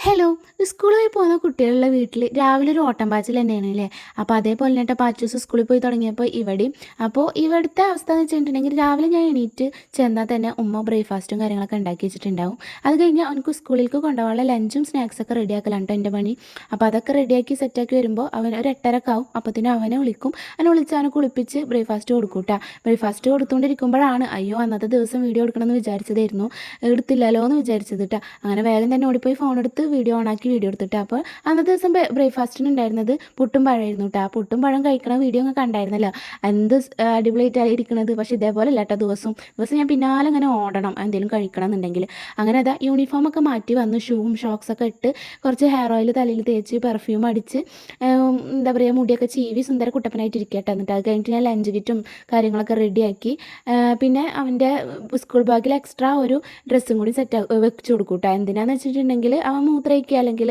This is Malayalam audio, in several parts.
ഹലോ! സ്കൂളിൽ പോകുന്ന കുട്ടികളുള്ള വീട്ടിൽ രാവിലെ ഒരു ഓട്ടം പാച്ചിൽ തന്നെയാണ് അല്ലേ? അപ്പോൾ അതേപോലെ തന്നെ പാച്ചൂസ് സ്കൂളിൽ പോയി തുടങ്ങിയപ്പോൾ ഇവിടെയും. അപ്പോൾ ഇവിടുത്തെ അവസ്ഥ എന്ന് വെച്ചിട്ടുണ്ടെങ്കിൽ രാവിലെ ഞാൻ എണീറ്റ് ചെന്നാൽ തന്നെ ഉമ്മ ബ്രേക്ക്ഫാസ്റ്റും കാര്യങ്ങളൊക്കെ ഉണ്ടാക്കി വെച്ചിട്ടുണ്ടാവും. അത് കഴിഞ്ഞ് അവനക്ക് സ്കൂളിലേക്ക് കൊണ്ടുപോകാനുള്ള ലഞ്ചും സ്നാക്സൊക്കെ റെഡിയാക്കലാണ് കേട്ടോ എൻ്റെ പണി. അപ്പോൾ അതൊക്കെ റെഡിയാക്കി സെറ്റാക്കി വരുമ്പോൾ അവൻ ഒരു 8:30 ആവും. അപ്പോഴത്തേനും അവനെ വിളിക്കും. അവനെ വിളിച്ച് അവനെ കുളിപ്പിച്ച് ബ്രേക്ക്ഫാസ്റ്റ് കൊടുക്കും കേട്ടോ. ബ്രേക്ക്ഫാസ്റ്റ് കൊടുത്തുകൊണ്ടിരിക്കുമ്പോഴാണ് അയ്യോ അന്നത്തെ ദിവസം വീഡിയോ എടുക്കണമെന്ന് വിചാരിച്ചതായിരുന്നു. എടുത്തില്ലല്ലോ എന്ന് വിചാരിച്ചത് കേട്ടോ. അങ്ങനെ വേഗം തന്നെ ഓടിപ്പോയി ഫോൺ എടുത്ത് വീഡിയോ ഓണാക്കി വീഡിയോ എടുത്തിട്ട് അപ്പോൾ അന്നത്തെ ദിവസം ബ്രേക്ക്ഫാസ്റ്റിന് ഉണ്ടായിരുന്നത് പുട്ടും പഴമായിരുന്നു കേട്ടോ. ആ പുട്ടും പഴം കഴിക്കണ വീഡിയോ ഒക്കെ കണ്ടായിരുന്നല്ലോ. എന്ത് അടിപൊളിയായിട്ടാണ് ഇരിക്കുന്നത്. പക്ഷേ ഇതേപോലെ അല്ല കേട്ടോ ദിവസം ഞാൻ പിന്നാലെ അങ്ങനെ ഓടണം എന്തെങ്കിലും കഴിക്കണം എന്നുണ്ടെങ്കിൽ. അങ്ങനെ അതാ യൂണിഫോമൊക്കെ മാറ്റി വന്ന് ഷൂവും ഷോക്സൊക്കെ ഇട്ട് കുറച്ച് ഹെയർ ഓയിൽ തലയിൽ തേച്ച് പെർഫ്യൂം അടിച്ച് എന്താ പറയുക മുടിയൊക്കെ ചീവി സുന്ദര കുട്ടപ്പനായിട്ട് ഇരിക്കട്ടെ. എന്നിട്ട് അത് കഴിഞ്ഞിട്ട് ഞാൻ ലഞ്ച് കിറ്റും കാര്യങ്ങളൊക്കെ റെഡിയാക്കി പിന്നെ അവൻ്റെ സ്കൂൾ ബാഗിൽ എക്സ്ട്രാ ഒരു ഡ്രസ്സും കൂടി വെച്ച് കൊടുക്കും കേട്ടോ. എന്തിനാന്ന് വെച്ചിട്ടുണ്ടെങ്കിൽ അവൻ മൂത്രമൊഴിക്കുക അല്ലെങ്കിൽ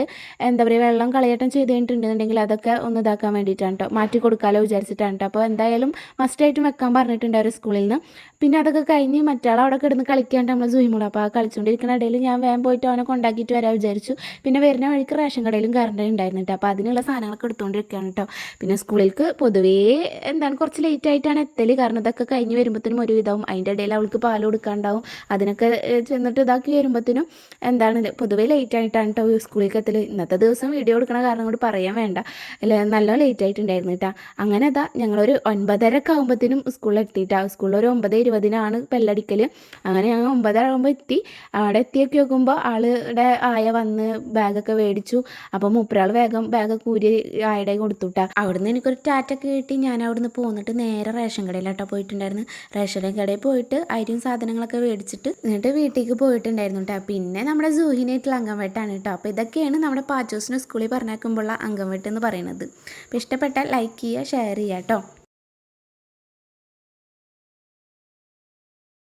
എന്താ പറയുക വെള്ളം കളയട്ടം ചെയ്ത് കഴിഞ്ഞിട്ടുണ്ടെന്നുണ്ടെങ്കിൽ അതൊക്കെ ഒന്ന് ഇതാക്കാൻ വേണ്ടിയിട്ടാണ് കേട്ടോ, മാറ്റി കൊടുക്കാമല്ലോ വിചാരിച്ചിട്ടാണ് കേട്ടോ. അപ്പോൾ എന്തായാലും മസ്റ്റായിട്ടും വെക്കാൻ പറഞ്ഞിട്ടുണ്ട് അവർ സ്കൂളിൽ നിന്ന്. പിന്നെ അതൊക്കെ കഴിഞ്ഞ് മറ്റാൾ അവിടെ കിടന്ന് കളിക്കാണ്ട് നമ്മൾ സൂയിമുള്ള. അപ്പോൾ ആ കളിച്ചുകൊണ്ടിരിക്കുന്ന ഇടയിൽ ഞാൻ വേഗം പോയിട്ട് അവനെ കൊണ്ടാക്കിയിട്ട് വരാൻ വിചാരിച്ചു. പിന്നെ വരുന്ന വഴിക്ക് റേഷൻ കടയിലും കറണ്ട് ഉണ്ടായിരുന്നു കേട്ടോ. അപ്പോൾ അതിനുള്ള സാധനങ്ങളൊക്കെ എടുത്തുകൊണ്ടിരിക്കുകയാണ് കേട്ടോ. പിന്നെ സ്കൂളിലേക്ക് പൊതുവേ എന്താണ് കുറച്ച് ലേറ്റ് ആയിട്ടാണ് എത്തൽ. കാരണം ഇതൊക്കെ കഴിഞ്ഞ് വരുമ്പോഴത്തേനും ഒരു ഇതാവും. അതിൻ്റെ ഇടയിൽ അവൾക്ക് പാൽ കൊടുക്കാണ്ടാവും. അതിനൊക്കെ ചെന്നിട്ട് ഇതാക്കി വരുമ്പോഴത്തേനും എന്താണ് പൊതുവേ ലേറ്റ് ആയിട്ടാണ് കേട്ടോ സ്കൂളിലേക്ക് എത്തൽ. ഇന്നത്തെ ദിവസം വീഡിയോ എടുക്കണ കാരണം കൊണ്ട് പറയാൻ വേണ്ട അല്ലേ, നല്ല ലേറ്റ് ആയിട്ടുണ്ടായിരുന്നു കേട്ടോ. അങ്ങനെ അതാ ഞങ്ങളൊരു 9:30 ആകുമ്പോഴത്തേനും സ്കൂളിൽ എത്തിയിട്ടാണ്. സ്കൂളിൽ ഒരു 9:20 ബെല്ലടിക്കൽ. അങ്ങനെ ഞങ്ങൾ 9:30 ആകുമ്പോൾ എത്തി. അവിടെ എത്തിയൊക്കെ നോക്കുമ്പോൾ ആളുടെ ആയ വന്ന് ബാഗൊക്കെ മേടിച്ചു. അപ്പോൾ മൂപ്പരാൾ വേഗം ബാഗൊക്കെ ഊരി ആയുടെ കൊടുത്തുട്ടാ. അവിടുന്ന് എനിക്കൊരു ടാറ്റൊക്കെ കിട്ടി. ഞാൻ അവിടുന്ന് പോന്നിട്ട് നേരെ റേഷൻ കടയിലാട്ടോ പോയിട്ടുണ്ടായിരുന്നു. റേഷൻ കടയിൽ പോയിട്ട് അരിയും സാധനങ്ങളൊക്കെ മേടിച്ചിട്ട് എന്നിട്ട് വീട്ടിലേക്ക് പോയിട്ടുണ്ടായിരുന്നു കേട്ടോ. പിന്നെ നമ്മുടെ സൂഹിനായിട്ടുള്ള അംഗൻവെട്ടാണ് കേട്ടോ. അപ്പോൾ ഇതൊക്കെയാണ് നമ്മുടെ പാച്ചൂസിന് സ്കൂളിൽ പറഞ്ഞേക്കുമ്പോഴുള്ള അംഗൻവെട്ട് എന്ന് പറയുന്നത്. അപ്പോൾ ഇഷ്ടപ്പെട്ടാൽ ലൈക്ക് ചെയ്യുക, ഷെയർ ചെയ്യുക കേട്ടോ.